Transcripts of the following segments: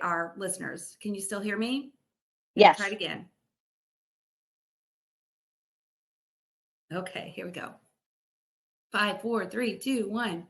our listeners. Can you still hear me? Yes. Try it again. Okay, here we go. 5, 4, 3, 2, 1.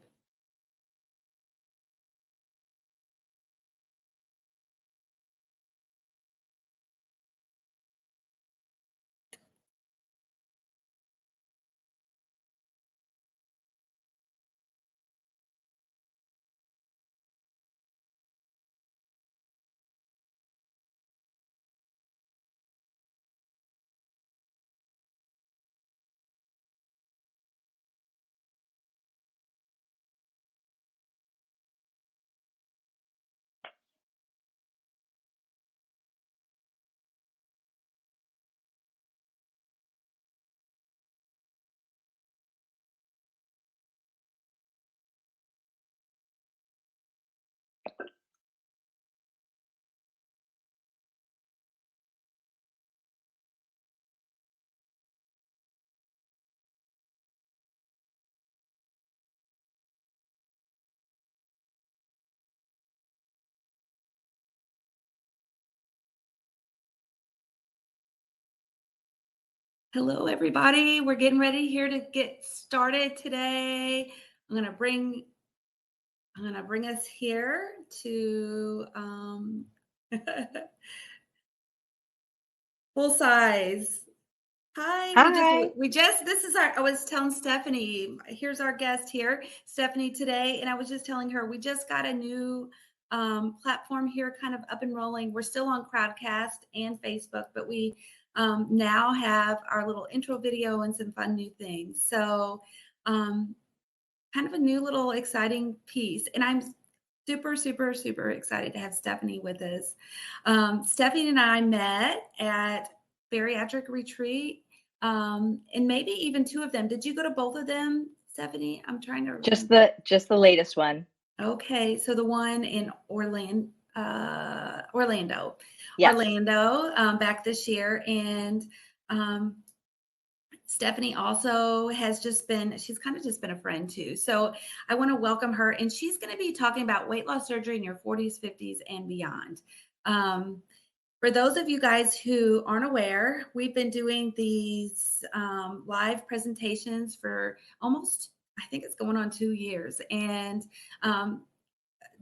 Hello, everybody. We're getting ready here to get started today. I'm gonna bring us here to full size. Hi. I was telling Stephanie, here's our guest here, Stephanie, today. And I was just telling her, we just got a new platform here kind of up and rolling. We're still on Crowdcast and Facebook, but we now have our little intro video and some fun new things. So kind of a new little exciting piece. And I'm super, super, super excited to have Stephanie with us. Stephanie and I met at Bariatric Retreat, and maybe even two of them. Did you go to both of them, Stephanie? I'm trying to remember. Just the latest one. Okay, so the one in Orlando, Yes. Back this year, and Stephanie also has she's kind of just been a friend too. So I want to welcome her, and she's going to be talking about weight loss surgery in your 40s, 50s, and beyond. For those of you guys who aren't aware, we've been doing these live presentations for almost, I think it's going on 2 years. And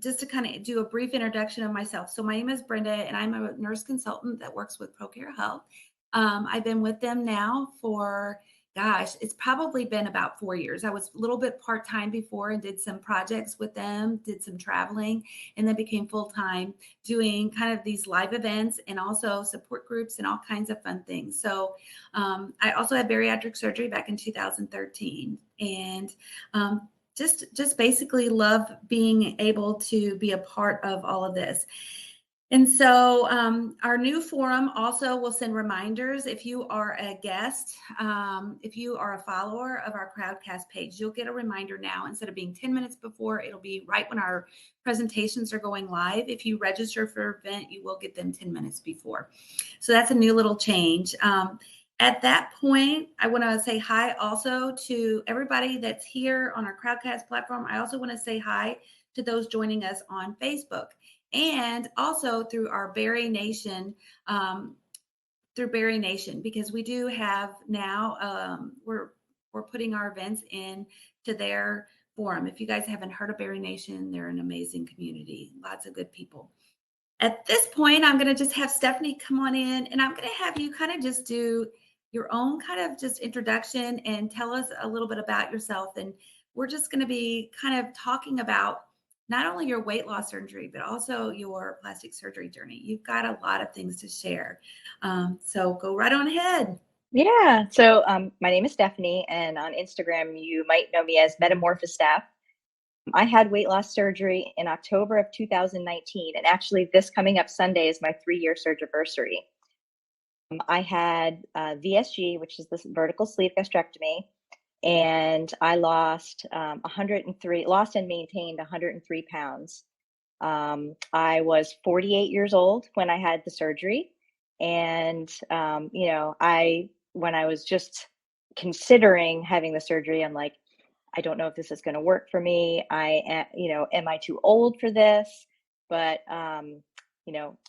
just to kind of do a brief introduction of myself. So my name is Brenda, and I'm a nurse consultant that works with ProCare Health. I've been with them now for, it's probably been about 4 years. I was a little bit part-time before and did some projects with them, did some traveling, and then became full-time doing kind of these live events and also support groups and all kinds of fun things. So I also had bariatric surgery back in 2013, and just basically love being able to be a part of all of this. And so our new forum also will send reminders. If you are a guest, if you are a follower of our Crowdcast page, you'll get a reminder now. Instead of being 10 minutes before, it'll be right when our presentations are going live. If you register for an event, you will get them 10 minutes before. So that's a new little change. At that point, I want to say hi also to everybody that's here on our Crowdcast platform. I also want to say hi to those joining us on Facebook, and also through our Bari Nation, because we do have now, we're putting our events in to their forum. If you guys haven't heard of Bari Nation, they're an amazing community, lots of good people. At this point, I'm going to just have Stephanie come on in, and I'm going to have you kind of just do your own kind of just introduction and tell us a little bit about yourself. And we're just going to be kind of talking about not only your weight loss surgery, but also your plastic surgery journey. You've got a lot of things to share. So go right on ahead. Yeah. So my name is Stephanie, and on Instagram, you might know me as Metamorphosis Staff. I had weight loss surgery in October of 2019. And actually this coming up Sunday is my 3-year surgery. I had VSG, which is this vertical sleeve gastrectomy. And I lost 103, lost and maintained 103 pounds. I was 48 years old when I had the surgery. And, when I was just considering having the surgery, I'm like, I don't know if this is going to work for me. Am I too old for this? But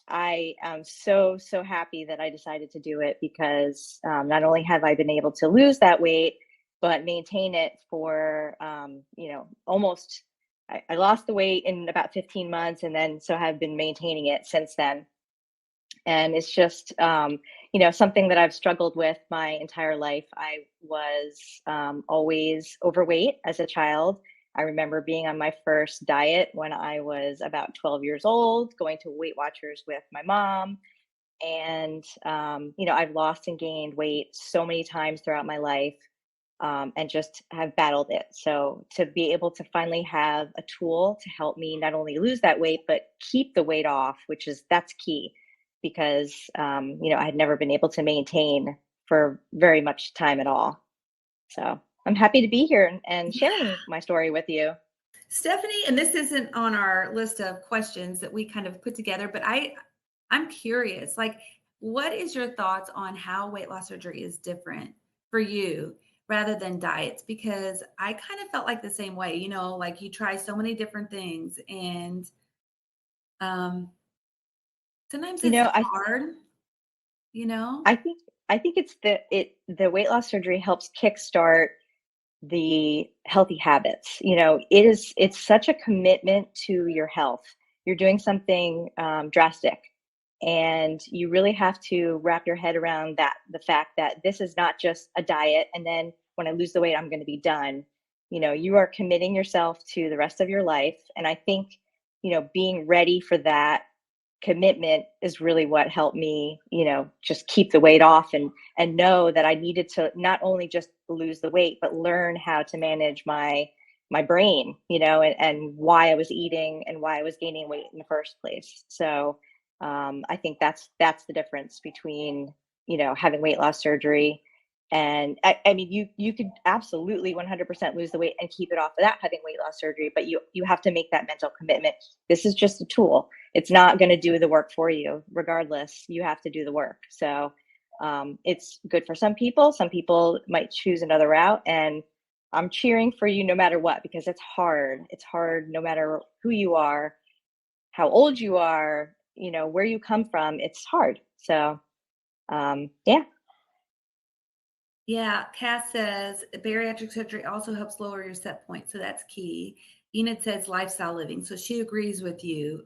I am so, so happy that I decided to do it because not only have I been able to lose that weight, but maintain it for, almost, I lost the weight in about 15 months and then so have been maintaining it since then. And it's just, something that I've struggled with my entire life. I was always overweight as a child. I remember being on my first diet when I was about 12 years old, going to Weight Watchers with my mom. And, I've lost and gained weight so many times throughout my life, and just have battled it. So to be able to finally have a tool to help me not only lose that weight, but keep the weight off, that's key because, I had never been able to maintain for very much time at all. So I'm happy to be here and sharing my story with you. Stephanie, and this isn't on our list of questions that we kind of put together, but I'm curious, like, what is your thoughts on how weight loss surgery is different for you rather than diets? Because I kind of felt like the same way, like you try so many different things and um sometimes You it's know, I hard, you know? I think I think it's the weight loss surgery helps kickstart the healthy habits. It's such a commitment to your health. You're doing something drastic, and you really have to wrap your head around the fact that this is not just a diet and then when I lose the weight I'm going to be done. You are committing yourself to the rest of your life, and I think being ready for that commitment is really what helped me, just keep the weight off and know that I needed to not only just lose the weight, but learn how to manage my brain, and why I was eating and why I was gaining weight in the first place. So I think that's the difference between, having weight loss surgery. And I mean, you could absolutely 100% lose the weight and keep it off without having weight loss surgery, but you have to make that mental commitment. This is just a tool. It's not going to do the work for you. Regardless, you have to do the work. So it's good for some people. Some people might choose another route, and I'm cheering for you no matter what, because it's hard. It's hard no matter who you are, how old you are, where you come from. It's hard. So yeah. Yeah, Cass says bariatric surgery also helps lower your set point, so that's key. Enid says lifestyle living, so she agrees with you.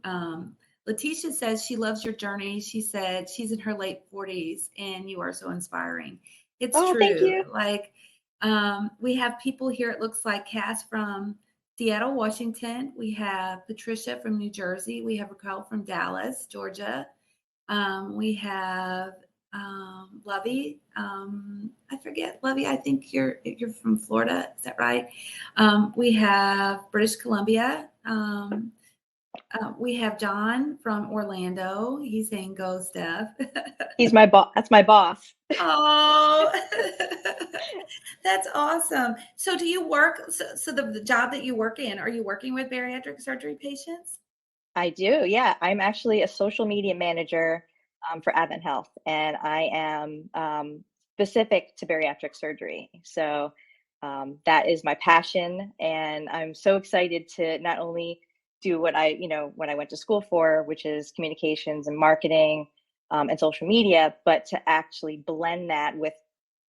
Letitia says she loves your journey. She said she's in her late 40s and you are so inspiring. It's Oh, thank true. you. Like, we have people here, it looks like Cass from Seattle, Washington. We have Patricia from New Jersey. We have Raquel from Dallas, Georgia. We have Lovey. I forget, Lovey. I think you're from Florida. Is that right? We have British Columbia. We have John from Orlando. He's saying go, Steph. He's my boss. That's my boss. Oh, that's awesome. So do you work? So the job that you work in, are you working with bariatric surgery patients? I do. Yeah. I'm actually a social media manager for Advent Health, and I am specific to bariatric surgery. So that is my passion. And I'm so excited to not only do what I went to school for, which is communications and marketing and social media, but to actually blend that with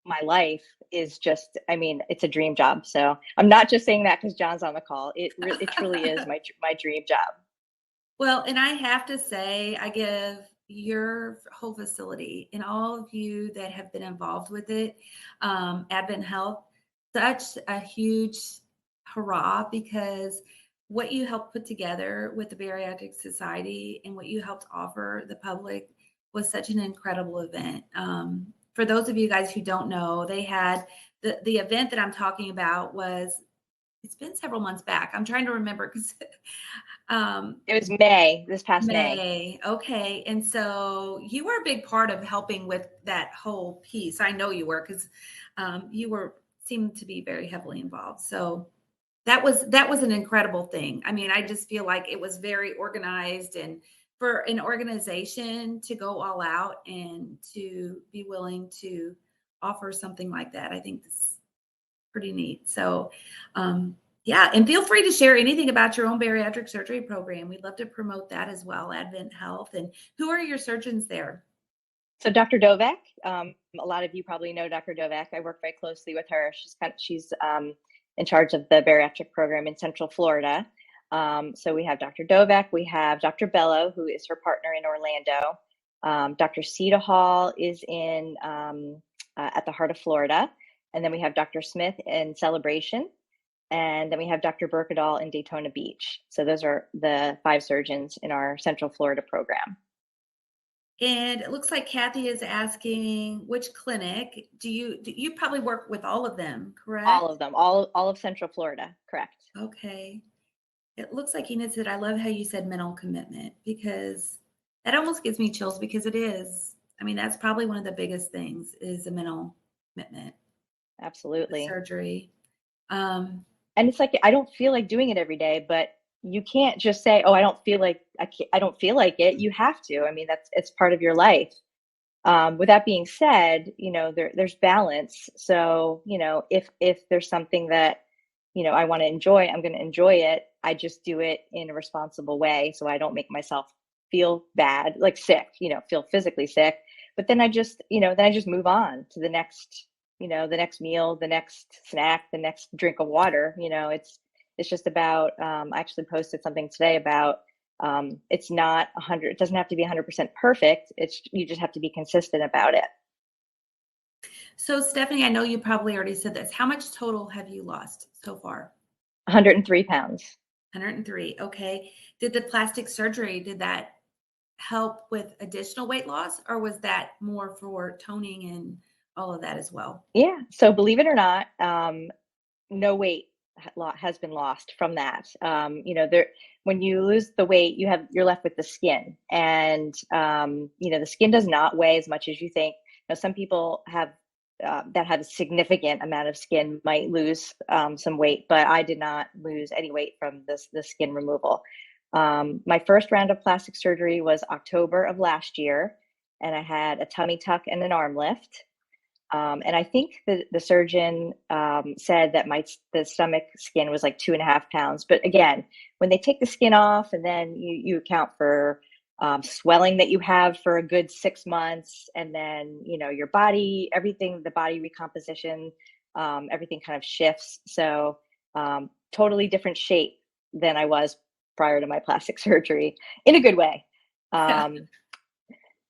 my life is just, I mean, it's a dream job. So I'm not just saying that because John's on the call. It truly is my dream job. Well, and I have to say, I give your whole facility and all of you that have been involved with it, Advent Health, such a huge hurrah, because what you helped put together with the Bariatric Society and what you helped offer the public was such an incredible event. For those of you guys who don't know, they had the event that I'm talking about was, it's been several months back. I'm trying to remember because It was May, this past May. May. Okay. And so you were a big part of helping with that whole piece. I know you were, because you were seemed to be very heavily involved. So that was an incredible thing. I mean, I just feel like it was very organized, and for an organization to go all out and to be willing to offer something like that, I think that's pretty neat. So Yeah, and feel free to share anything about your own bariatric surgery program. We'd love to promote that as well, Advent Health. And who are your surgeons there? So Dr. Dovek, a lot of you probably know Dr. Dovek. I work very closely with her. She's in charge of the bariatric program in Central Florida. So we have Dr. Dovek, we have Dr. Bello, who is her partner in Orlando. Dr. Cedar Hall is in at the heart of Florida, and then we have Dr. Smith in Celebration, and then we have Dr. Berkadal in Daytona Beach. So those are the 5 surgeons in our Central Florida program. And it looks like Kathy is asking which clinic do you probably work with all of them, All correct? of them, all of Central Florida, correct. Okay. It looks like Enid said, I love how you said mental commitment because that almost gives me chills because it is. I mean, that's probably one of the biggest things is a mental commitment with Absolutely. surgery. Um, And it's like I don't feel like doing it every day, but you can't just say, "Oh, I don't feel like I don't feel like it." You have to. I mean, it's part of your life. With that being said, there's balance. So, if there's something that I want to enjoy, I'm going to enjoy it. I just do it in a responsible way, so I don't make myself feel bad, like sick. Feel physically sick. But then I just move on to the next meal, the next snack, the next drink of water. It's just about. I actually posted something today about it's not 100, it doesn't have to be 100% perfect. You just have to be consistent about it. so Stephanie, I know you probably already said this. How much total have you lost so far? 103 pounds. 103. Okay. Did the plastic surgery, did that help with additional weight loss or was that more for toning and all of that as well? Yeah. So believe it or not, no weight has been lost from that. When you lose the weight, you're left with the skin, and the skin does not weigh as much as you think. Some people that have a significant amount of skin might lose some weight, but I did not lose any weight from the skin removal. My first round of plastic surgery was October of last year, and I had a tummy tuck and an arm lift. And I think the surgeon said that the stomach skin was like 2.5 pounds. But again, when they take the skin off and then you account for swelling that you have for a good 6 months, and then your body, everything, the body recomposition, everything kind of shifts. So totally different shape than I was prior to my plastic surgery, in a good way. Um,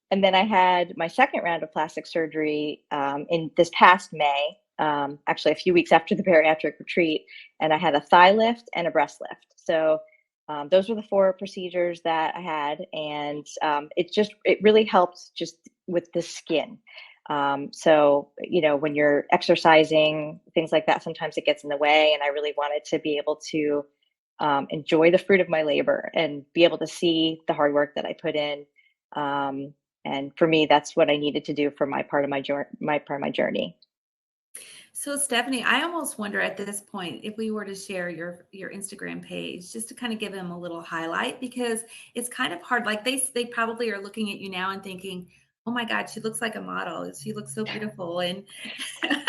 and then I had my second round of plastic surgery in this past May, actually a few weeks after the bariatric retreat, and I had a thigh lift and a breast lift. So those were the 4 procedures that I had, and it really helped just with the skin. So when you're exercising, things like that, sometimes it gets in the way, and I really wanted to be able to enjoy the fruit of my labor and be able to see the hard work that I put in. And for me, that's what I needed to do for my part of my journey. So Stephanie, I almost wonder at this point if we were to share your Instagram page just to kind of give them a little highlight because it's kind of hard. Like they probably are looking at you now and thinking, "Oh my God, she looks like a model. She looks so beautiful." And and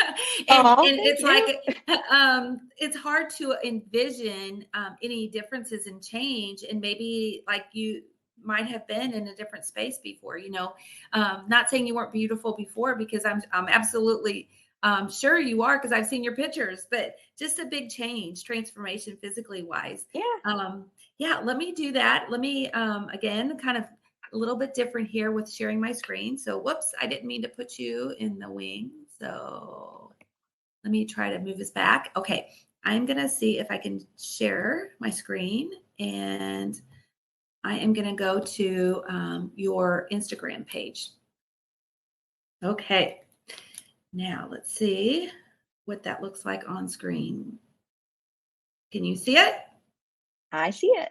Oh, thank it's like you. it's hard to envision any differences in change and maybe like you might have been in a different space before, not saying you weren't beautiful before because I'm absolutely sure you are because I've seen your pictures, but just a big change, transformation physically wise. Yeah. Yeah, let me do that. Let me again kind of a little bit different here with sharing my screen. So whoops, I didn't mean to put you in the wing. So let me try to move this back. Okay, I'm gonna see if I can share my screen and I am gonna go to your Instagram page. Okay. Now let's see what that looks like on screen. Can you see it? I see it.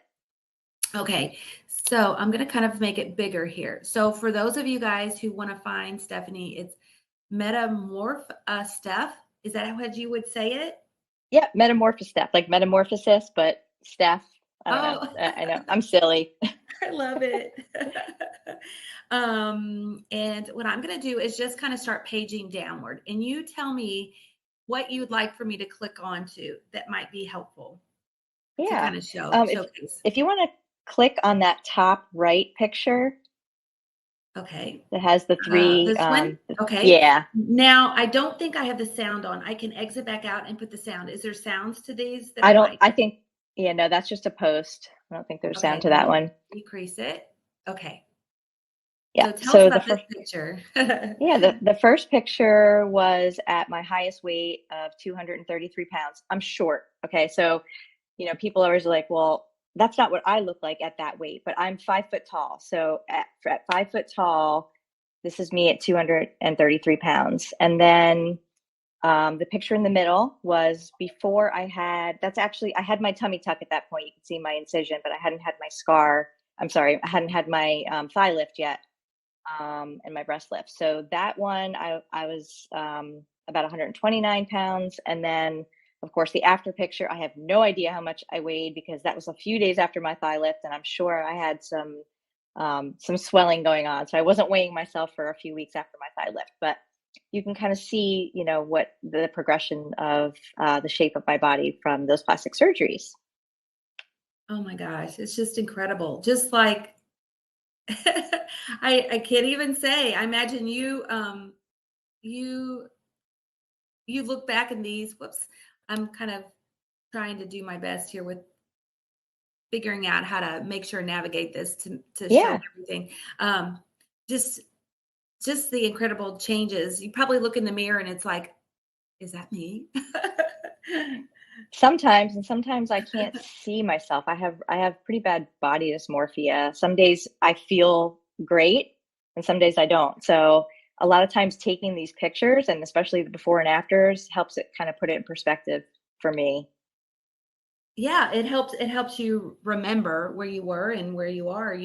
Okay, so I'm going to kind of make it bigger here. So for those of you guys who want to find Stephanie, it's Metamorph Steph. Is that how you would say it? Yeah, metamorphosis steph, like metamorphosis, but Steph. I don't know. Oh, I know. I'm silly. I love it. And what I'm going to do is just kind of start paging downward, and you tell me what you'd like for me to click onto that might be helpful. to Yeah. kind of If showcase. if you want to click on that top right picture Okay. that has the three, This one? Okay. yeah, Now, I don't think I have the sound on. I can exit back out and put the sound. Is there sounds to these that I I don't. might? I think, yeah, no, that's just a post. I don't think there's sound Okay, to let that me one. decrease it. Okay. Yeah. So tell us So the about this first, picture. yeah, the first picture was at my highest weight of 233 pounds. I'm short. Okay, so people are always like, well, that's not what I look like at that weight, but I'm 5 foot tall. So at 5 foot tall, this is me at 233 pounds. And then the picture in the middle was before that's actually, I had my tummy tuck at that point. You can see my incision, but I hadn't had my scar. I'm sorry, I hadn't had my thigh lift yet, and my breast lift. So that one, I was about 129 pounds. And then, of course, the after picture, I have no idea how much I weighed because that was a few days after my thigh lift. And I'm sure I had some swelling going on. So I wasn't weighing myself for a few weeks after my thigh lift. But you can kind of see, what the progression of the shape of my body from those plastic surgeries. Oh my gosh, it's just incredible. Just like I can't even say. I imagine you you look back in these. Whoops. I'm kind of trying to do my best here with figuring out how to make sure navigate this to show Yeah. everything. Um, just just the incredible changes. You probably look in the mirror and it's like, is that me? Sometimes, and sometimes I can't see myself. I have pretty bad body dysmorphia. Some days I feel great and some days I don't. So a lot of times taking these pictures and especially the before and afters helps it kind of put it in perspective for me. Yeah, it helps you remember where you were and where you are.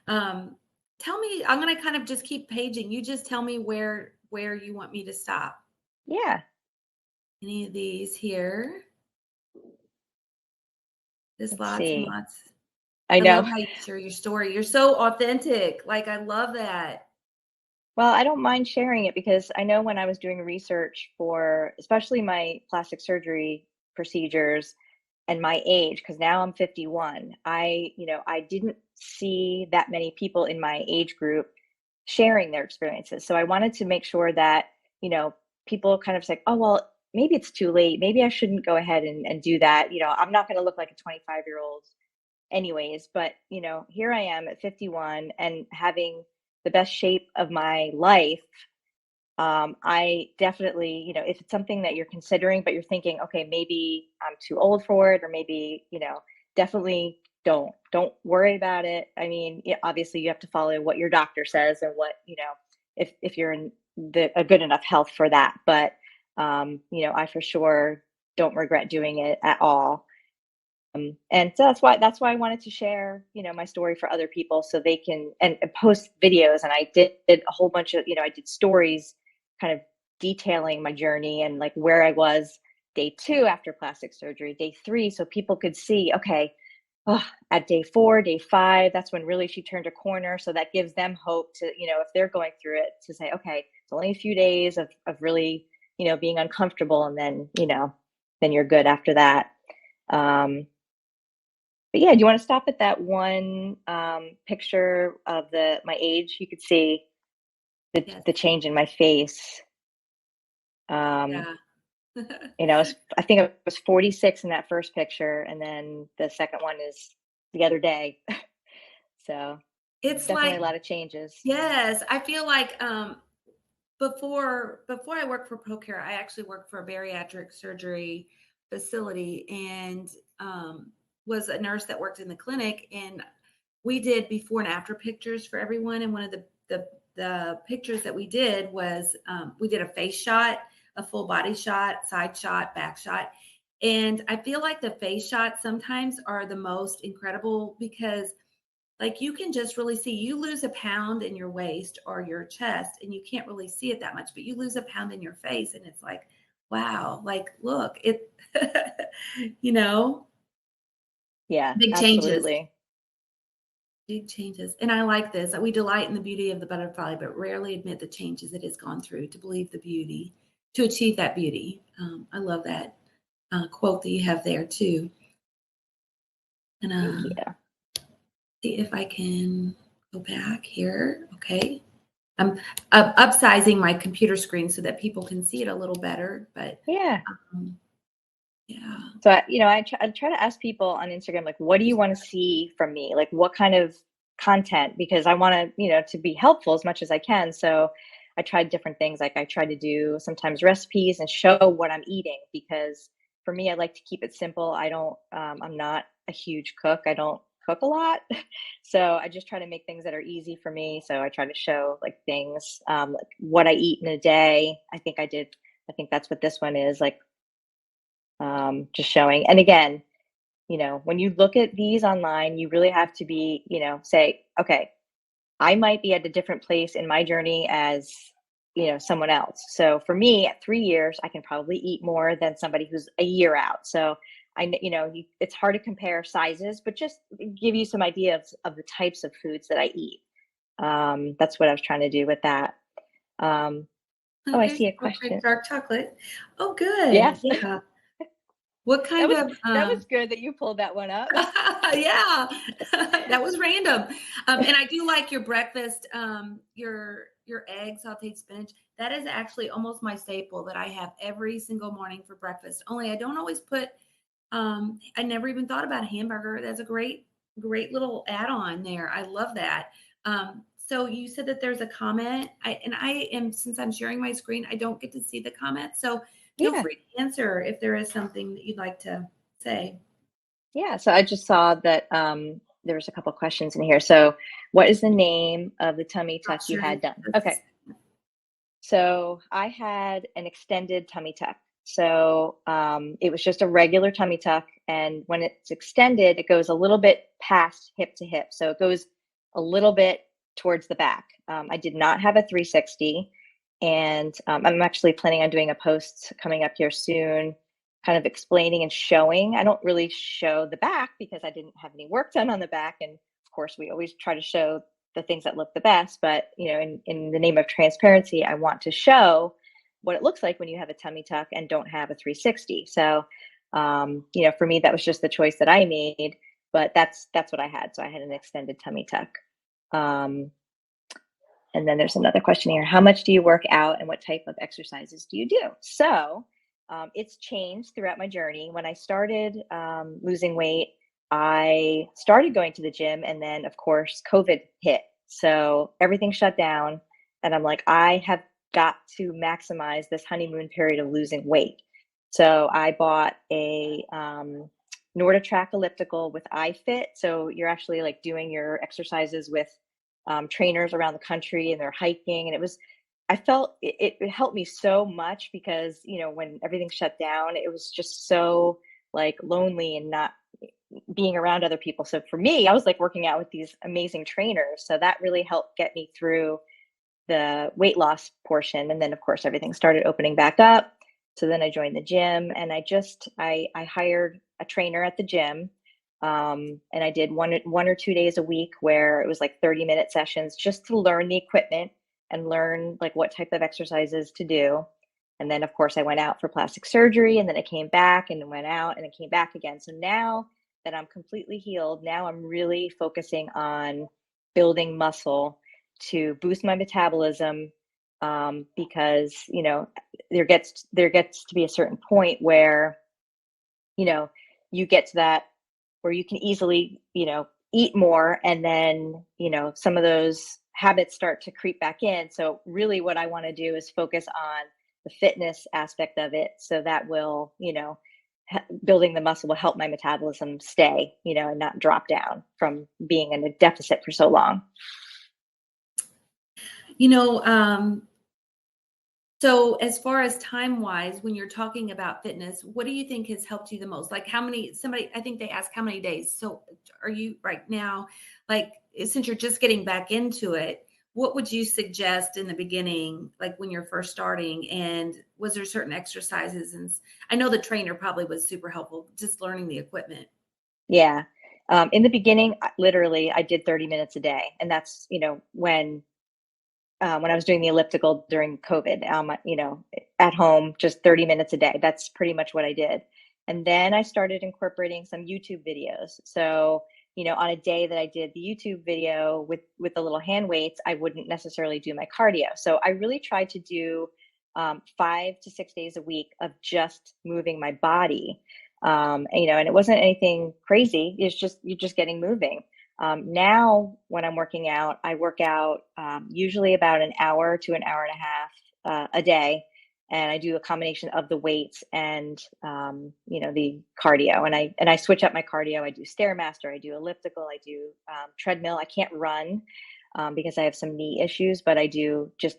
Um, tell me, I'm gonna kind of just keep paging. You just tell me where you want me to stop. Yeah, Any of these here. Just let's lots and see. lots. I I love know. how you share your story. You're so authentic. Like I love that. Well, I don't mind sharing it because I know when I was doing research for especially my plastic surgery procedures and my age, because now I'm 51, I didn't see that many people in my age group sharing their experiences. So I wanted to make sure that, you know, people kind of say, oh, well, maybe it's too late. Maybe I shouldn't go ahead and do that. I'm not going to look like a 25-year-old anyways, but here I am at 51 and having the best shape of my life. I definitely, if it's something that you're considering, but you're thinking, okay, maybe I'm too old for it, or maybe, definitely don't worry about it. I mean, yeah, obviously you have to follow what your doctor says and what, if you're in a good enough health for that. But I for sure don't regret doing it at all. And so that's why I wanted to share, my story for other people so they can and post videos. And I did a whole bunch of, I did stories kind of detailing my journey and like where I was day 2 after plastic surgery, day 3, so people could see, okay, oh, at day 4, day 5, that's when really she turned a corner. So that gives them hope to, if they're going through it, to say, okay, it's only a few days of really, being uncomfortable, and then, then you're good after that. Um, but yeah, do you want to stop at that one picture of my age? You could see Yes. the change in my face. Um, Yeah. I think it was 46 in that first picture, and then the second one is the other day. So It's definitely a like, lot of changes. yes, I feel like before I worked for ProCare, I actually worked for a bariatric surgery facility and was a nurse that worked in the clinic. And we did before and after pictures for everyone. And one of the pictures that we did was we did a face shot, a full body shot, side shot, back shot. And I feel like the face shots sometimes are the most incredible because like you can just really see you lose a pound in your waist or your chest and you can't really see it that much, but you lose a pound in your face and it's like, wow, like look, it you know, Yeah, big changes. absolutely. Big changes. And I like this. We delight in the beauty of the butterfly, but rarely admit the changes it has gone through to believe the beauty, to achieve that beauty. I love that quote that you have there too. Thank Gonna you. see if I can go back here. Okay. I'm upsizing my computer screen so that people can see it a little better, but Yeah. um, yeah. So, I try to ask people on Instagram, like, what do you want to see from me? Like, what kind of content? Because I want to, to be helpful as much as I can. So I tried different things. Like I try to do sometimes recipes and show what I'm eating because for me, I like to keep it simple. I'm not a huge cook. I don't cook a lot. So I just try to make things that are easy for me. So I try to show like things, like what I eat in a day. I think that's what this one is like, just showing. And again, when you look at these online, you really have to be, say, okay, I might be at a different place in my journey as, someone else. So for me, at 3 years, I can probably eat more than somebody who's a year out. So it's hard to compare sizes, but just give you some ideas of the types of foods that I eat. That's what I was trying to do with that. Um, oh, I Okay. see a Okay. question. Dark chocolate. Oh, good. Yes, Yeah. What that kind was of that was good that you pulled that one up. yeah, that was random. And I do like your breakfast, your egg sauteed spinach. That is actually almost my staple that I have every single morning for breakfast. Only I don't always put. I never even thought about a hamburger. That's a great little add-on there. I love that. So you said that there's a comment. I am since I'm sharing my screen, I don't get to see the comment. So feel Yeah. free to answer if there is something that you'd like to say. Yeah, so I just saw that there was a couple questions in here. So, what is the name of the tummy Not tuck you sure. had done? Okay, so I had an extended tummy tuck. So it was just a regular tummy tuck, and when it's extended, it goes a little bit past hip to hip. So it goes a little bit towards the back. I did not have a 360, and I'm actually planning on doing a post coming up here soon kind of explaining and showing. I don't really show the back because I didn't have any work done on the back. And of course, we always try to show the things that look the best. But, in the name of transparency, I want to show what it looks like when you have a tummy tuck and don't have a 360. So, for me, that was just the choice that I made. But that's what I had. So I had an extended tummy tuck. Um, and then there's another question here. How much do you work out and what type of exercises do you do? So it's changed throughout my journey. When I started losing weight, I started going to the gym, and then, of course, COVID hit. So everything shut down. And I'm like, I have got to maximize this honeymoon period of losing weight. So I bought a NordiTrack elliptical with iFit. So you're actually like doing your exercises with trainers around the country, and they're hiking. And I felt it helped me so much because, when everything shut down, it was just so like lonely and not being around other people. So for me, I was like working out with these amazing trainers. So that really helped get me through the weight loss portion. And then of course, everything started opening back up. So then I joined the gym, and I hired a trainer at the gym. And I did one or 2 days a week where it was like 30-minute sessions just to learn the equipment and learn like what type of exercises to do. And then of course I went out for plastic surgery, and then I came back and went out and I came back again. So now that I'm completely healed, now I'm really focusing on building muscle to boost my metabolism, because there gets to be a certain point where you get to that where you can easily eat more, and then some of those habits start to creep back in. So really what I want to do is focus on the fitness aspect of it, so that will building the muscle will help my metabolism stay and not drop down from being in a deficit for so long. You know, so as far as time wise, when you're talking about fitness, what do you think has helped you the most? Like I think they ask how many days. So are you right now, like since you're just getting back into it, what would you suggest in the beginning, like when you're first starting? And was there certain exercises? And I know the trainer probably was super helpful, just learning the equipment. Yeah. In the beginning, literally I did 30 minutes a day, and that's when I was doing the elliptical during COVID, at home, just 30 minutes a day. That's pretty much what I did. And then I started incorporating some YouTube videos. So, on a day that I did the YouTube video with the little hand weights, I wouldn't necessarily do my cardio. So I really tried to do 5 to 6 days a week of just moving my body. And it wasn't anything crazy. You're just getting moving. Now, when I'm working out, I work out usually about an hour to an hour and a half a day, and I do a combination of the weights and the cardio. And I switch up my cardio. I do stairmaster, I do elliptical, I do treadmill. I can't run because I have some knee issues, but I do just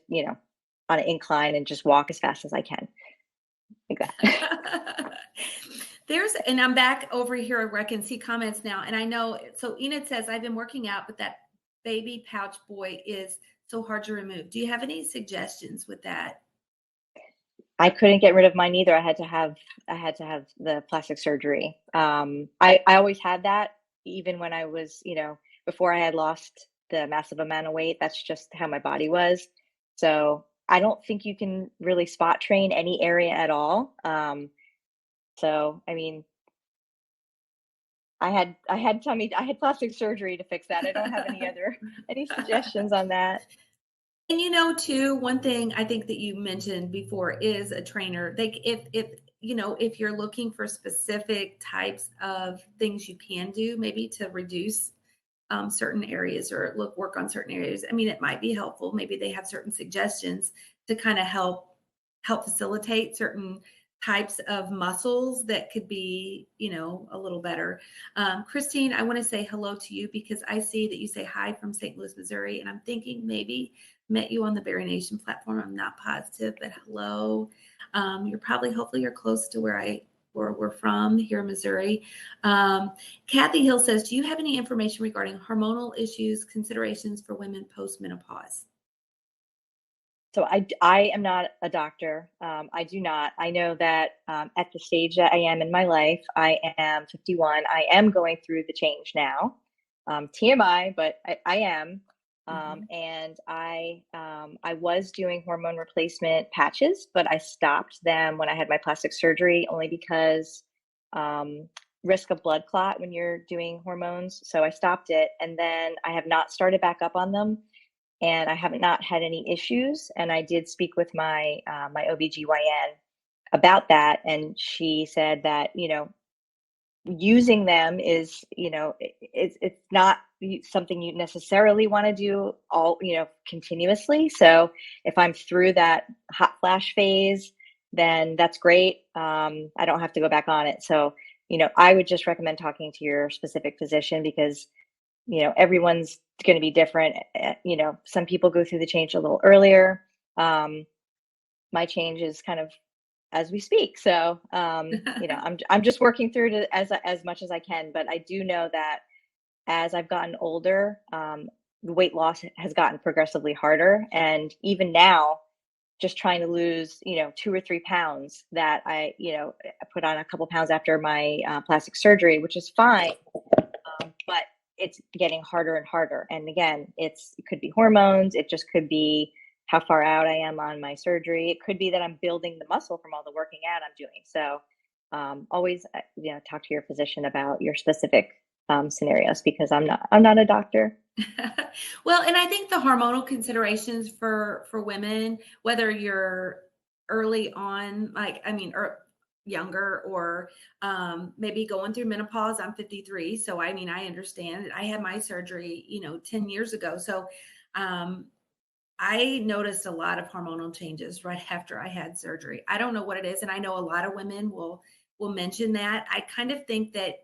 on an incline and just walk as fast as I can, like that. And I'm back over here where I can see comments now. And I know, so Enid says, I've been working out, but that baby pouch boy is so hard to remove. Do you have any suggestions with that? I couldn't get rid of mine either. I had to have the plastic surgery. I always had that, even when I was, before I had lost the massive amount of weight. That's just how my body was. So I don't think you can really spot train any area at all. So I mean, I had plastic surgery to fix that. I don't have any suggestions on that. And too, one thing I think that you mentioned before is a trainer. If you're looking for specific types of things you can do, maybe to reduce certain areas or work on certain areas. I mean, it might be helpful. Maybe they have certain suggestions to kind of help facilitate certain types of muscles that could be, a little better. Christine, I want to say hello to you because I see that you say hi from St. Louis, Missouri, and I'm thinking maybe met you on the Berry Nation platform. I'm not positive, but hello. Hopefully you're close to where we're from here in Missouri. Kathy Hill says, do you have any information regarding hormonal issues, considerations for women post-menopause? So I am not a doctor. I do not. I know that at the stage that I am in my life, I am 51. I am going through the change now. TMI, but I am. And I was doing hormone replacement patches, but I stopped them when I had my plastic surgery, only because risk of blood clot when you're doing hormones. So I stopped it, and then I have not started back up on them, and I have not had any issues. And I did speak with my my OBGYN about that, and she said that using them is it's not something you necessarily want to do all continuously. So if I'm through that hot flash phase, then that's great. I don't have to go back on it. So I would just recommend talking to your specific physician, because everyone's going to be different. Some people go through the change a little earlier. My change is kind of as we speak. So, I'm just working through it as much as I can. But I do know that as I've gotten older, the weight loss has gotten progressively harder. And even now, just trying to lose, 2 or 3 pounds that I put on a couple pounds after my plastic surgery, which is fine. But it's getting harder and harder. And again, it could be hormones. It just could be how far out I am on my surgery. It could be that I'm building the muscle from all the working out I'm doing. So always, talk to your physician about your specific scenarios, because I'm not a doctor. Well, and I think the hormonal considerations for women, whether you're early on, or younger, or maybe going through menopause. I'm 53, so I understand. I had my surgery 10 years ago, so I noticed a lot of hormonal changes right after I had surgery. I don't know what it is, and I know a lot of women will mention that. I kind of think that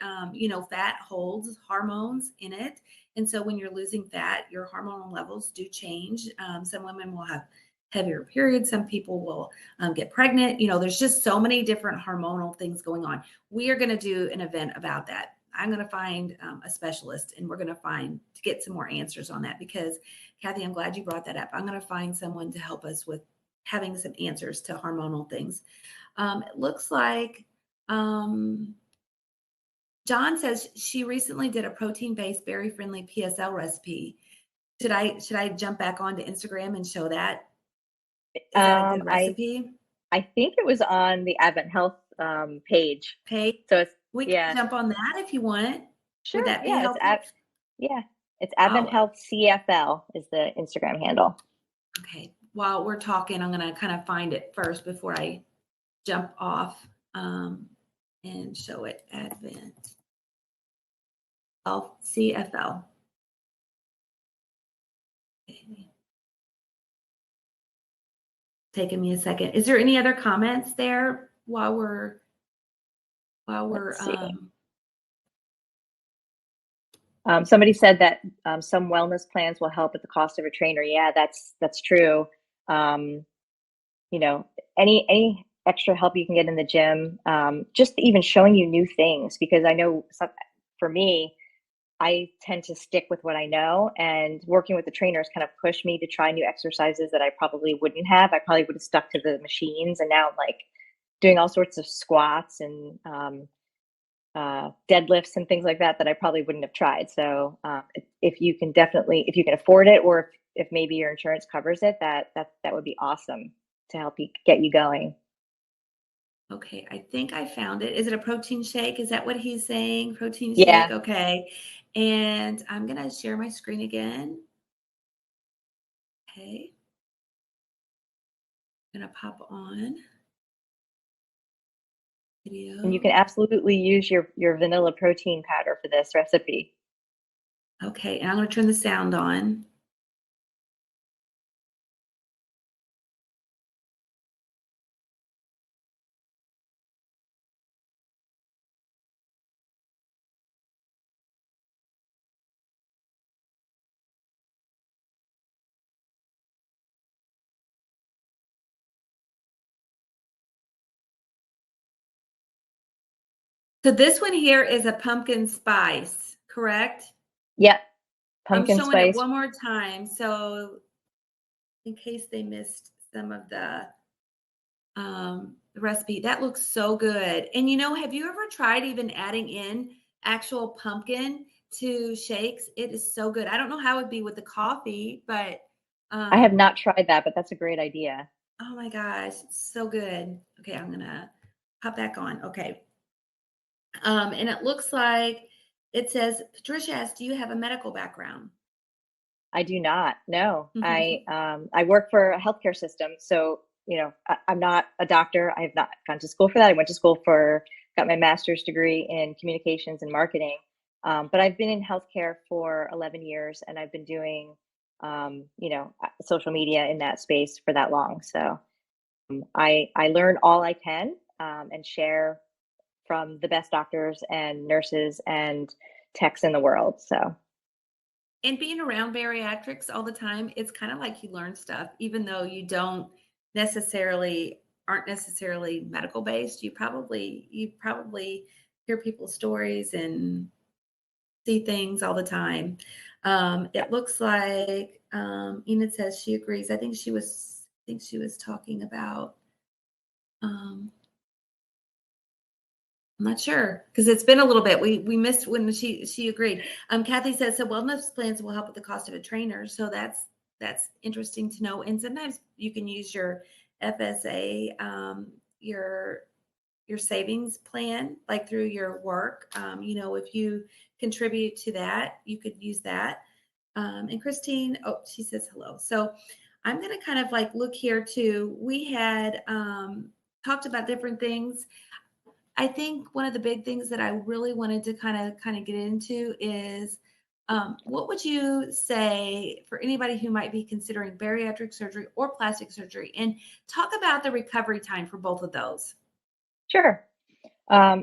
fat holds hormones in it, and so when you're losing fat, your hormonal levels do change. Some women will have heavier periods. Some people will get pregnant. There's just so many different hormonal things going on. We are going to do an event about that. I'm going to find a specialist, and we're going to get some more answers on that, because Kathy, I'm glad you brought that up. I'm going to find someone to help us with having some answers to hormonal things. It looks like John says she recently did a protein-based, berry-friendly PSL recipe. Should I jump back onto Instagram and show that? Is that a good recipe? I think it was on the Advent Health page. Page. So it's, We can yeah, jump on that if you want. Would sure. that be Yeah. helpful? Yeah, it's Advent Oh, Health CFL is the Instagram handle. okay. While we're talking, I'm going to kind of find it first before I jump off and show it. Advent Health CFL. Okay. Taking me a second. Is there any other comments there while we're Let's see. Somebody said that some wellness plans will help at the cost of a trainer. Yeah, that's true. Um, you know, any extra help you can get in the gym, just even showing you new things. Because I know for me, I tend to stick with what I know, and working with the trainers kind of pushed me to try new exercises that I probably wouldn't have. I probably would have stuck to the machines, and now I'm like doing all sorts of squats and deadlifts and things like that that I probably wouldn't have tried. So if you can if you can afford it, or if maybe your insurance covers it, that would be awesome to help you get you going. Okay, I think I found it. Is it a protein shake? Is that what he's saying? Protein shake? Yeah. Okay. And I'm going to share my screen again. Okay. I'm going to pop on And you can video. absolutely use your vanilla protein powder for this recipe. Okay, and I'm going to turn the sound on. So this one here is a pumpkin spice, correct? Yep. I'm Pumpkin showing it spice. one more time. So in case they missed some of the recipe, that looks so good. And have you ever tried even adding in actual pumpkin to shakes? It is so good. I don't know how it would be with the coffee, but I have um, not tried that, but that's a great idea. oh my gosh, it's so good. Okay, I'm gonna hop back on. Okay. And it looks like it says, Patricia asked, do you have a medical background? I do not. No, I work for a healthcare system, so I'm not a doctor. I have not gone to school for that. I went to school got my master's degree in communications and marketing, but I've been in healthcare for 11 years, and I've been doing social media in that space for that long. So I learn all I can and share from the best doctors and nurses and techs in the world. So And being around bariatrics all the time, it's kind of like you learn stuff, even though you don't necessarily aren't necessarily medical based. You probably hear people's stories and see things all the time. It looks like Enid says she agrees. I think she was talking about I'm not sure because it's been a little bit. We missed when she agreed. Kathy says so. Wellness plans will help with the cost of a trainer, so that's interesting to know. And sometimes you can use your FSA, your savings plan, like through your work. If you contribute to that, you could use that. And Christine, oh, she says hello. So I'm going to kind of like look here too. We had talked about different things. I think one of the big things that I really wanted to kind of get into is what would you say for anybody who might be considering bariatric surgery or plastic surgery, and talk about the recovery time for both of those. sure.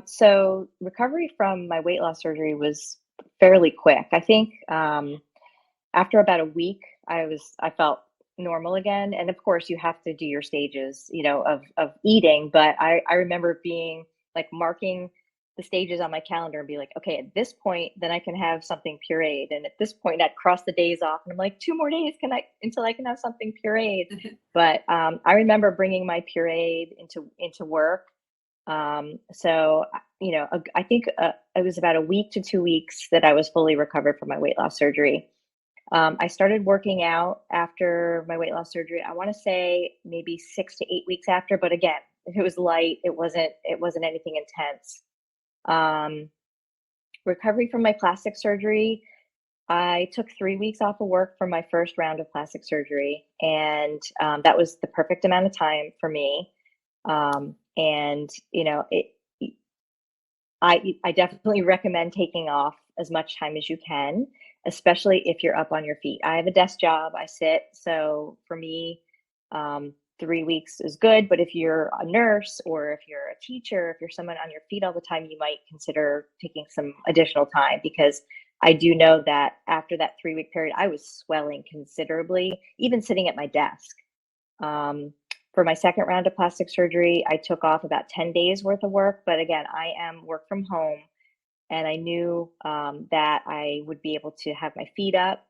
So recovery from my weight loss surgery was fairly quick. I think after about a week, I felt normal again. And of course, you have to do your stages, of eating. But I remember being like marking the stages on my calendar and be like, okay, at this point, then I can have something pureed. And at this point, I'd cross the days off, and I'm like, 2 more days until I can have something pureed. But I remember bringing my pureed into work. So, I think it was about a week to 2 weeks that I was fully recovered from my weight loss surgery. I started working out after my weight loss surgery. I want to say maybe 6 to 8 weeks after, but again, it was light. It wasn't anything intense. Um, Recovery from my plastic surgery, I took 3 weeks off of work for my first round of plastic surgery, and that was the perfect amount of time for me. And I definitely recommend taking off as much time as you can, especially if you're up on your feet. I have a desk job, I sit. So for me, 3 weeks is good. But if you're a nurse or if you're a teacher, if you're someone on your feet all the time, you might consider taking some additional time, because I do know that after that 3 week period, I was swelling considerably, even sitting at my desk. Um, for my second round of plastic surgery, I took off about 10 days worth of work. But again, I am work from home, and I knew that I would be able to have my feet up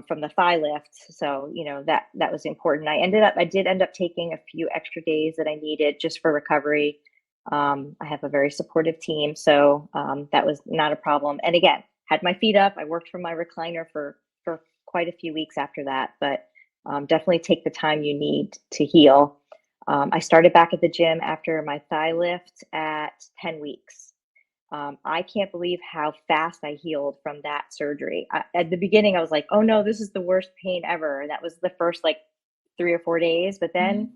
from the thigh lift. So, that was important. I did end up taking a few extra days that I needed just for recovery. I have a very supportive team, so that was not a problem. And again, had my feet up. I worked from my recliner for quite a few weeks after that, but definitely take the time you need to heal. I started back at the gym after my thigh lift at 10 weeks. I can't believe how fast I healed from that surgery. At the beginning, I was like, "Oh no, this is the worst pain ever." And that was the first like 3 or 4 days. But then Mhm.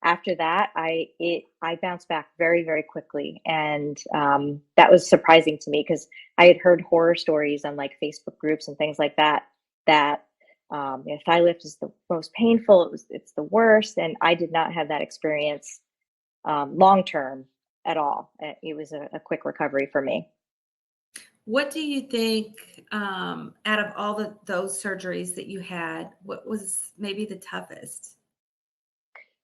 after that, I bounced back very, very quickly, and that was surprising to me, because I had heard horror stories on like Facebook groups and things like that. That thigh lift is the most painful. It's the worst, and I did not have that experience long term at all. It was a quick recovery for me. What do you think, out of all those surgeries that you had, what was maybe the toughest?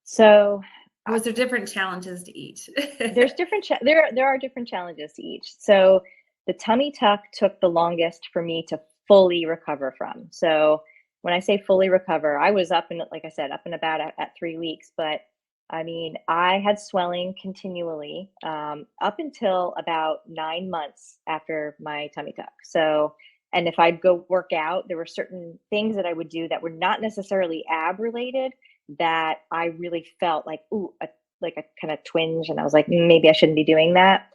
So Or was there different challenges to each? there are different challenges to each. So the tummy tuck took the longest for me to fully recover from. So when I say fully recover, I was up and, like I said, up and about at 3 weeks. But I mean, I had swelling continually up until about 9 months after my tummy tuck. So, and if I'd go work out, there were certain things that I would do that were not necessarily ab related, that I really felt like, ooh, like a kind of twinge, and I was like, maybe I shouldn't be doing that.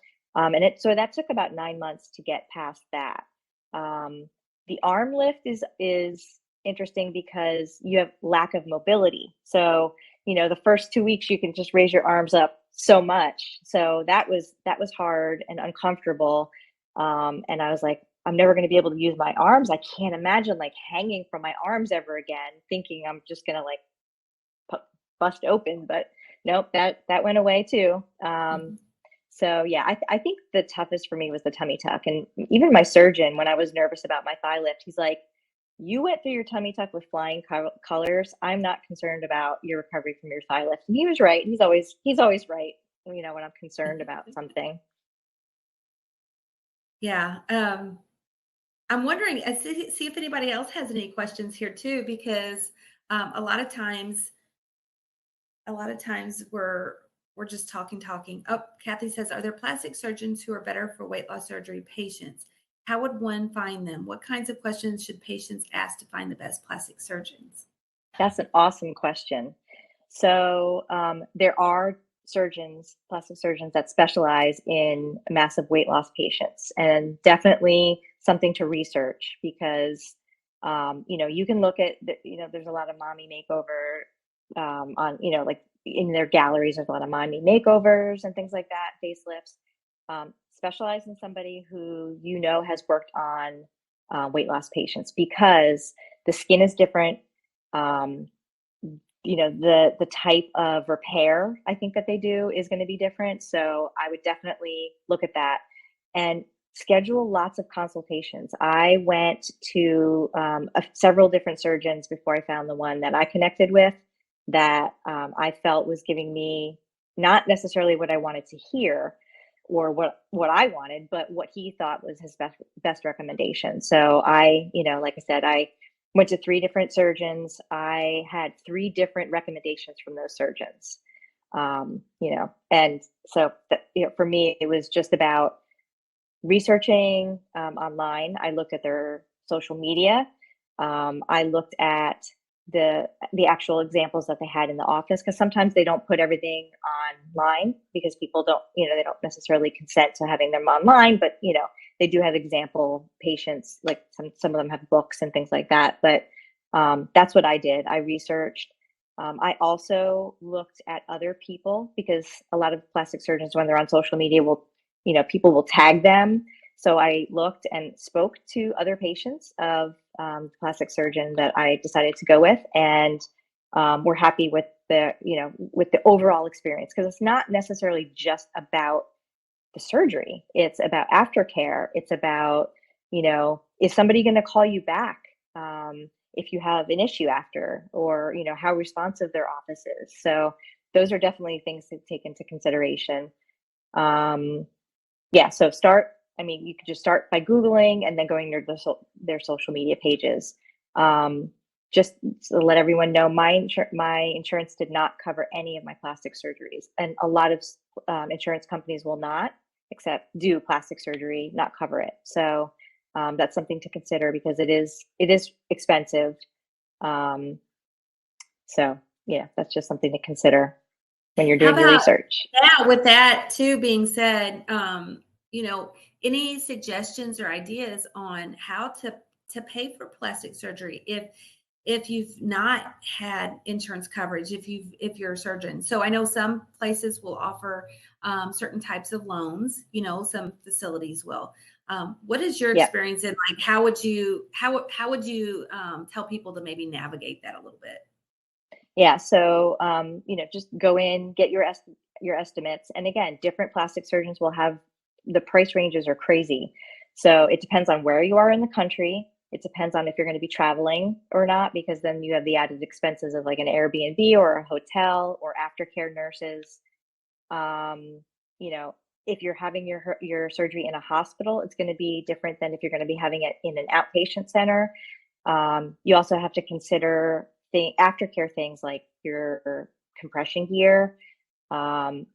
So that took about 9 months to get past that. Um, the arm lift is interesting because you have lack of mobility. So the first 2 weeks you can just raise your arms up so much. So that was hard and uncomfortable. And I was like, I'm never going to be able to use my arms. I can't imagine like hanging from my arms ever again, thinking I'm just going to like bust open. But nope, that went away too. Mhm. So yeah, I think the toughest for me was the tummy tuck. And even my surgeon, when I was nervous about my thigh lift, he's like, "You went through your tummy tuck with flying colors. I'm not concerned about your recovery from your thigh lift." And he was right. He's always right. When I'm concerned about something. Yeah, I'm wondering, see if anybody else has any questions here too, because a lot of times, we're just talking. Oh, Kathy says, "Are there plastic surgeons who are better for weight loss surgery patients? How would one find them? What kinds of questions should patients ask to find the best plastic surgeons?" That's an awesome question. So there are plastic surgeons that specialize in massive weight loss patients, and definitely something to research, because you can look at there's a lot of mommy makeover on like in their galleries. There's a lot of mommy makeovers and things like that, facelifts. Specialize in somebody who has worked on weight loss patients, because the skin is different. um, the type of repair I think that they do is going to be different. So I would definitely look at that and schedule lots of consultations. I went to several different surgeons before I found the one that I connected with, that I felt was giving me not necessarily what I wanted to hear or what I wanted, but what he thought was his best recommendation. So like I said, I went to three different surgeons. I had three different recommendations from those surgeons. And so for me, it was just about researching online. I looked at their social media. I looked at the actual examples that they had in the office, because sometimes they don't put everything online because people don't, they don't necessarily consent to having them online, but they do have example patients, like some of them have books and things like that. But that's what I did. I researched. I also looked at other people, because a lot of plastic surgeons, when they're on social media, will, people will tag them. So I looked and spoke to other patients of the plastic surgeon that I decided to go with, and we're happy with with the overall experience, because it's not necessarily just about the surgery. It's about aftercare. It's about, is somebody going to call you back if you have an issue after, or, how responsive their office is. So those are definitely things to take into consideration. Yeah, so you could just start by Googling and then going to their social media pages. Just to let everyone know, my insurance did not cover any of my plastic surgeries, and a lot of insurance companies will not do plastic surgery, not cover it. So that's something to consider, because it is expensive. So yeah, that's just something to consider when you're How doing your about research. now, with that too being said, any suggestions or ideas on how to pay for plastic surgery if you've not had insurance coverage, if you're a surgeon? So I know some places will offer certain types of loans, some facilities will. What is your Yeah. experience in, like, how would you tell people to maybe navigate that a little bit? Yeah. So, just go in, get your estimates. And again, different plastic surgeons will have, the price ranges are crazy. So it depends on where you are in the country. It depends on if you're going to be traveling or not, because then you have the added expenses of like an Airbnb or a hotel or aftercare nurses. You know, if you're having your surgery in a hospital, it's going to be different than if you're going to be having it in an outpatient center. You also have to consider the aftercare things like your compression gear, um,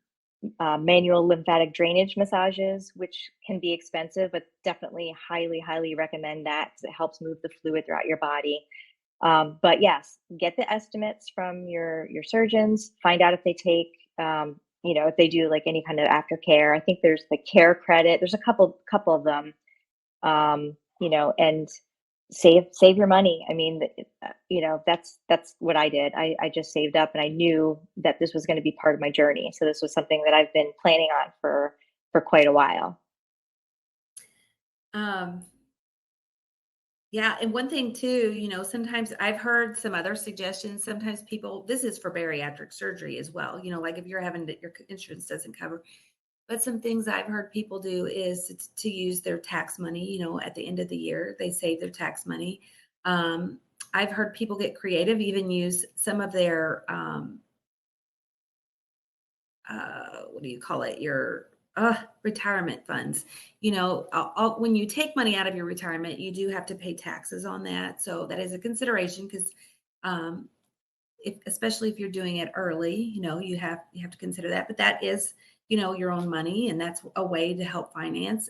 manual lymphatic drainage massages, which can be expensive, but definitely highly, highly recommend that, because it helps move the fluid throughout your body. But yes, get the estimates from your surgeons. Find out if they take, if they do like any kind of aftercare. I think there's the care credit. There's a couple of them, and save your money. I mean, that's what I did. I just saved up, and I knew that this was going to be part of my journey. So this was something that I've been planning on for quite a while. Um, Yeah, and one thing too, sometimes I've heard some other suggestions. Sometimes people, this is for bariatric surgery as well, like if you're having your insurance doesn't cover. But some things I've heard people do is to use their tax money, at the end of the year, they save their tax money. Um, I've heard people get creative, even use some of their what do you call it? Your retirement funds. When you take money out of your retirement, you do have to pay taxes on that. So that is a consideration, because um, especially if you're doing it early, you have to consider that. But that is, your own money, and that's a way to help finance.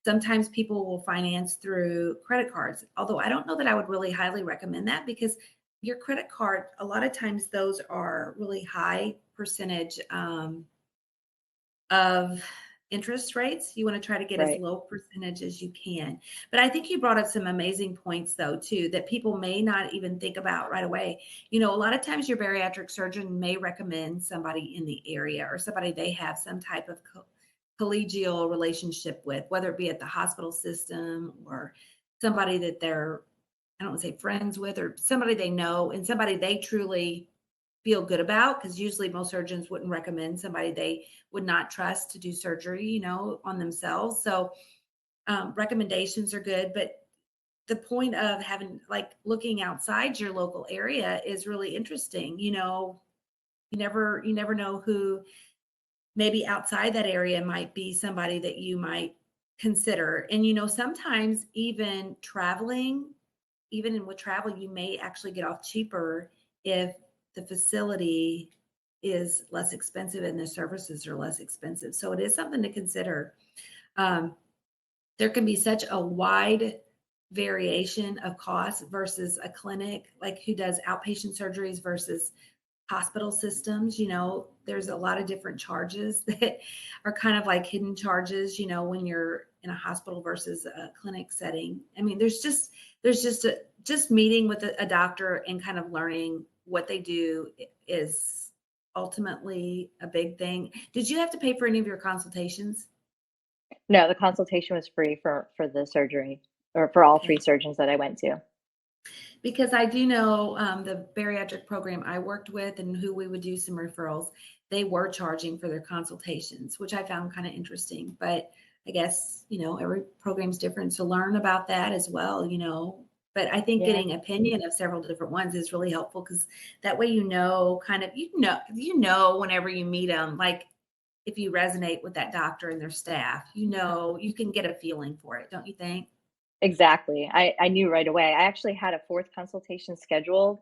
Sometimes people will finance through credit cards, although I don't know that I would really highly recommend that, because your credit card, a lot of times those are really high percentage of interest rates. You want to try to get as Right. low percentage as you can. But I think you brought up some amazing points though too, that people may not even think about right away. A lot of times your bariatric surgeon may recommend somebody in the area, or somebody they have some type of collegial relationship with, whether it be at the hospital system, or somebody that they're, I don't want to say friends with, or somebody they know, and somebody they truly feel good about, because usually most surgeons wouldn't recommend somebody they would not trust to do surgery, on themselves. So recommendations are good, but the point of having, like, looking outside your local area is really interesting. You never know who maybe outside that area might be somebody that you might consider. And sometimes even traveling, even with travel, you may actually get off cheaper if the facility is less expensive and the services are less expensive. So it is something to consider. Um, there can be such a wide variation of cost versus a clinic like who does outpatient surgeries versus hospital systems. There's a lot of different charges that are kind of like hidden charges, when you're in a hospital versus a clinic setting. I mean, just meeting with a doctor and kind of learning what they do is ultimately a big thing. Did you have to pay for any of your consultations? No, the consultation was free for the surgery, or for all Okay. 3 surgeons that I went to. Because I do know the bariatric program I worked with and who we would do some referrals, they were charging for their consultations, which I found kind of interesting. But I guess, every program's different. So learn about that as well. But I think Yeah, getting opinion of several different ones is really helpful because that way kind of whenever you meet them, like if you resonate with that doctor and their staff, you can get a feeling for it, don't you think? exactly. I knew right away. I actually had a 4th consultation scheduled,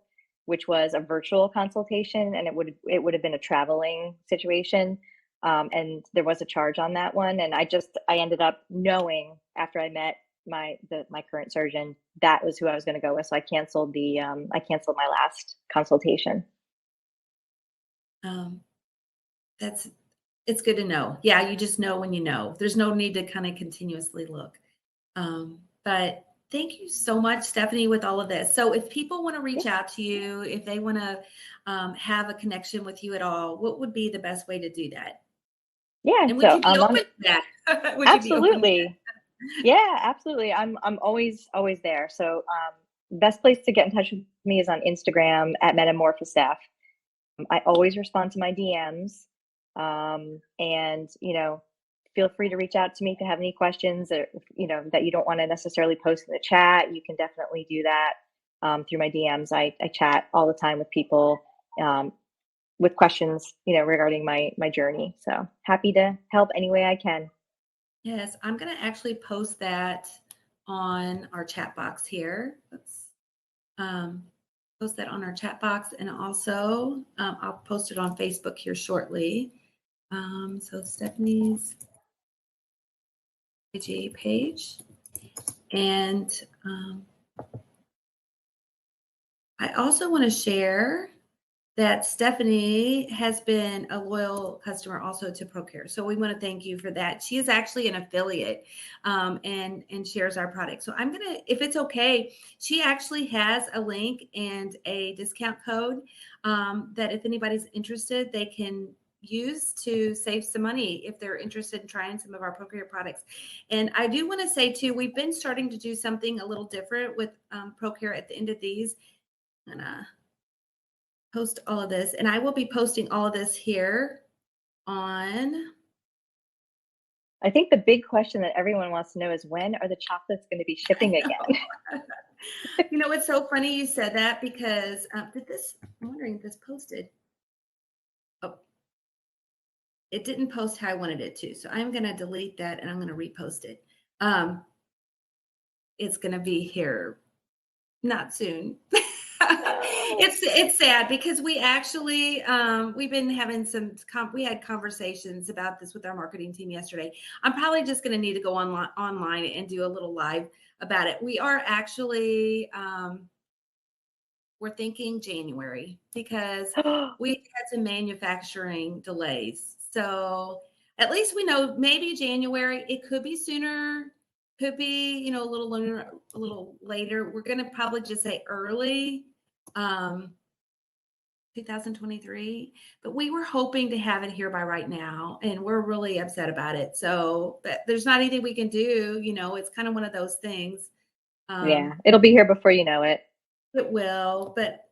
which was a virtual consultation, and it would have been a traveling situation, and there was a charge on that one, and I ended up knowing after I met my current surgeon, that was who I was gonna go with, so I canceled my last consultation. Um, that's It's good to know. Yeah, you just know when you know. There's no need to kind of continuously look. But thank you so much, Stephanie, with all of this. So, if people want to Yeah. reach out to you, if they want to have a connection with you at all, what would be the best way to do that? Yeah, And would so you be I'm on open to that? Would you be open to absolutely. Yeah, absolutely. I'm always there. So, best place to get in touch with me is on Instagram at Metamorphostaff. I always respond to my DMs, and feel free to reach out to me if you have any questions, or that you don't want to necessarily post in the chat. You can definitely do that through my DMs. I chat all the time with people um, with questions, regarding my journey. So happy to help any way I can. Yes, I'm going to actually post that on our chat box here. Let's um, post that on our chat box, and also I'll post it on Facebook here shortly. So Stephanie's IG page, and I also want to share that Stephanie has been a loyal customer also to ProCare. So we want to thank you for that. She is actually an affiliate and shares our product. So I'm gonna, if it's okay, she actually has a link and a discount code that if anybody's interested, they can use to save some money if they're interested in trying some of our ProCare products. And I do want to say too, we've been starting to do something a little different with ProCare at the end of these. And post all of this, and I will be posting all of this here on. I think the big question that everyone wants to know is, when are the chocolates going to be I shipping again? know. It's so funny you said that because I'm wondering if this posted. Oh, it didn't post how I wanted it to. So I'm going to delete that and I'm going to repost it. Um, it's going to be here not soon. No. It's sad because we actually we've been having we had conversations about this with our marketing team yesterday. I'm probably just going to need to go online and do a little live about it. We are actually we're thinking January because we had some manufacturing delays. So at least we know maybe January. It could be sooner, could be, a little later. We're going to probably just say early 2023, but we were hoping to have it here by right now, and we're really upset about it. So, but there's not anything we can do. It's kind of one of those things. Yeah, Um, it'll be here before you know it. it will, but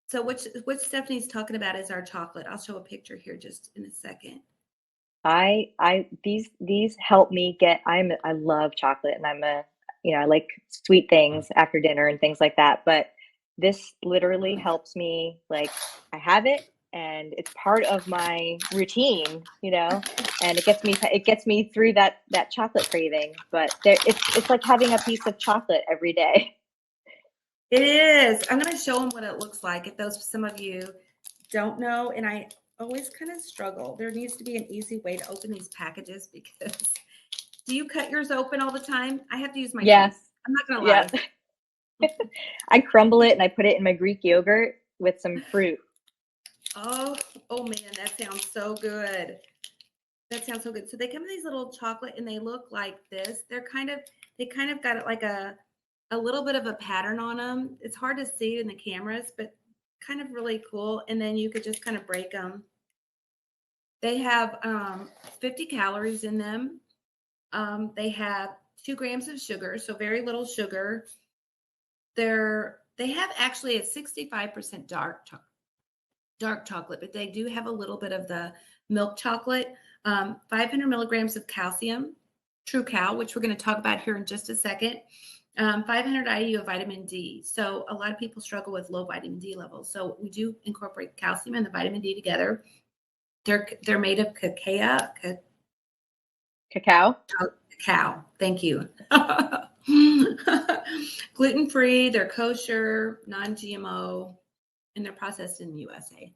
so what Stephanie's talking about is our chocolate. I'll show a picture here just in a second. These help me get. I love chocolate, and I like sweet things after dinner and things like that. But this literally helps me. Like, I have it, and it's part of my routine. And it gets me through that chocolate craving. But it's like having a piece of chocolate every day. It is. I'm going to show them what it looks like. If some of you don't know, and I always kind of struggle. There needs to be an easy way to open these packages because do you cut yours open all the time? I have to use my Yes. teeth. I'm not gonna Yeah. lie. I crumble it and I put it in my Greek yogurt with some fruit. Oh, oh man, that sounds so good. That sounds so good. So they come in these little chocolate and they look like this. They kind of got like a little bit of a pattern on them. It's hard to see in the cameras, but kind of really cool. And then you could just kind of break them. They have 50 calories in them. They have 2 grams of sugar, so very little sugar. They have actually a 65% dark chocolate, but they do have a little bit of the milk chocolate. 500 milligrams of calcium, True Cal, which we're going to talk about here in just a second. 500 IU of vitamin D. So a lot of people struggle with low vitamin D levels. So we do incorporate calcium and the vitamin D together. They're made of Cacao. cacao. Thank you. Gluten free. They're kosher, non GMO, and they're processed in the USA.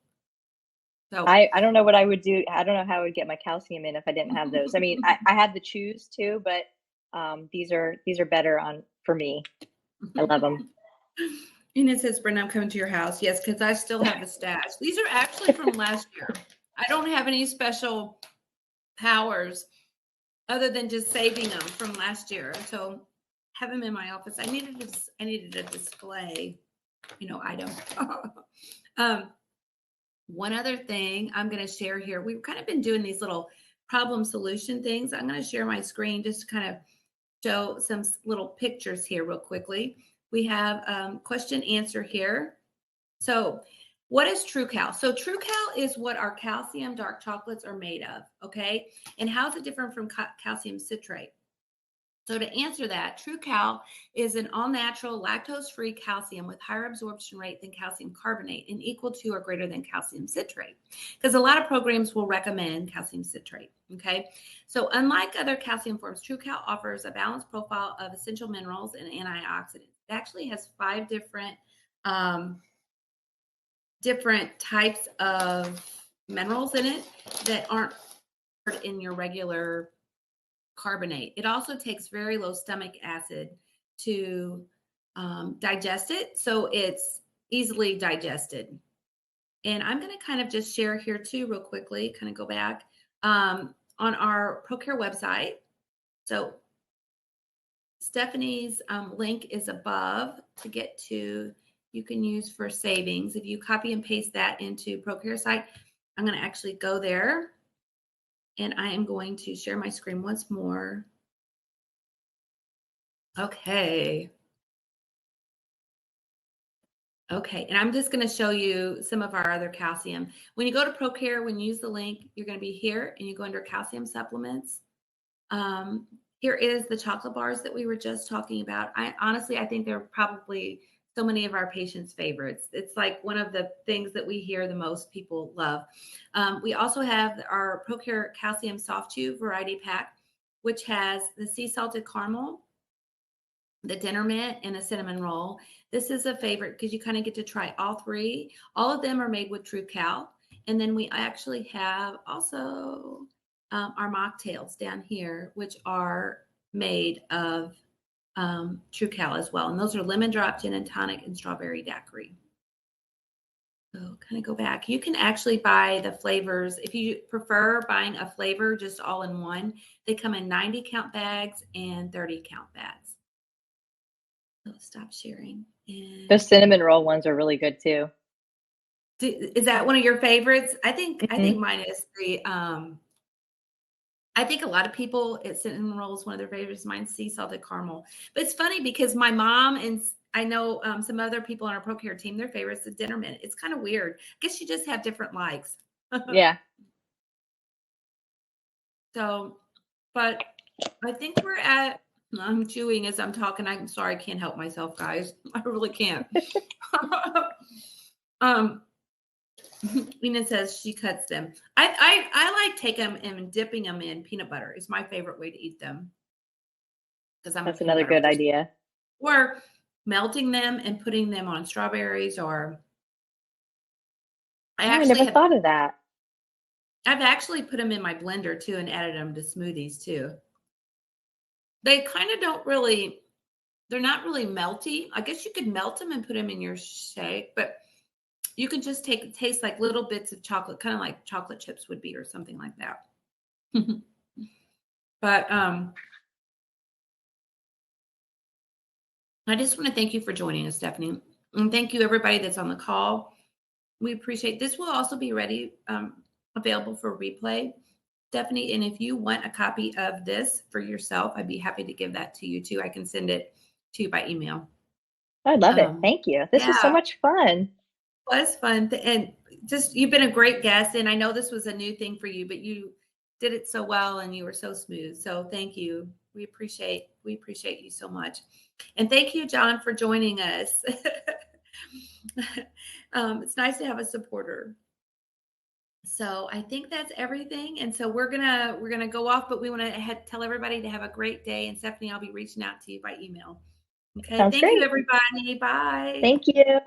So I don't know what I would do. I don't know how I would get my calcium in if I didn't have those. I mean, I had the chews too, but these are better on for me. I love them. And it says, Brenda, I'm coming to your house. Yes, because I still have a stash. These are actually from last year. I don't have any special powers other than just saving them from last year. So have them in my office. I needed a display, item. One other thing I'm going to share here. We've kind of been doing these little problem solution things. I'm going to share my screen just to kind of show some little pictures here real quickly. We have question answer here. So what is True Cal? So True Cal is what our calcium dark chocolates are made of, okay? And how is it different from calcium citrate? So to answer that, True Cal is an all-natural lactose-free calcium with higher absorption rate than calcium carbonate and equal to or greater than calcium citrate. Because a lot of programs will recommend calcium citrate, okay? So unlike other calcium forms, True Cal offers a balanced profile of essential minerals and antioxidants. It actually has 5 different types of minerals in it that aren't in your regular carbonate. It also takes very low stomach acid to digest it, so it's easily digested. And I'm going to kind of just share here too, real quickly, kind of go back on our ProCare website. So Stephanie's link is above to get to, you can use for savings. If you copy and paste that into ProCare site, I'm going to actually go there and I am going to share my screen once more. Okay. Okay, and I'm just going to show you some of our other calcium. When you go to ProCare, when you use the link, you're going to be here and you go under calcium supplements. Here is the chocolate bars that we were just talking about. I think they're probably so many of our patients' favorites. It's like one of the things that we hear the most people love. We also have our ProCare Calcium Soft Chew Variety Pack, which has the sea salted caramel, the dinner mint, and a cinnamon roll. This is a favorite because you kind of get to try all 3. All of them are made with True Cal. And then we actually have also our mocktails down here, which are made of True Cal as well. And those are lemon drop, gin and tonic, and strawberry daiquiri. So kind of go back. You can actually buy the flavors. If you prefer buying a flavor just all in one, they come in 90 count bags and 30 count bags. So stop sharing. And Those cinnamon roll ones are really good too. is that one of your favorites? I think Mm-hmm. mine is the I think a lot of people, cinnamon roll is one of their favorites. Mine's sea salted caramel. But it's funny because my mom and I know some other people on our ProCare team, their favorites is dinner mint. It's kind of weird. I guess you just have different likes. Yeah. So, but I think I'm chewing as I'm talking. I'm sorry, I can't help myself, guys. I really can't. Lena says she cuts them. I like taking them and dipping them in peanut butter. It's my favorite way to eat them because I'm a That's peanut another butter good person. idea. Or melting them and putting them on strawberries, or Oh, I never thought of that. I've actually put them in my blender too and added them to smoothies too. They kind of don't really They're not really melty. I guess you could melt them and put them in your shake, but you can just taste like little bits of chocolate, kind of like chocolate chips would be or something like that. But I just want to thank you for joining us, Stephanie. And thank you everybody that's on the call. We appreciate this will also be ready available for replay. Stephanie, and if you want a copy of this for yourself, I'd be happy to give that to you too. I can send it to you by email. I love it. Thank you. This was so Yeah, much fun. was fun. And just you've been a great guest. And I know this was a new thing for you, but you did it so well and you were so smooth. So thank you. We appreciate you so much. And thank you, John, for joining us. It's nice to have a supporter. So I think that's everything. And so we're gonna go off, but we want to tell everybody to have a great day. And Stephanie, I'll be reaching out to you by email. Okay. Sounds Thank you, great. everybody. Bye. Thank you.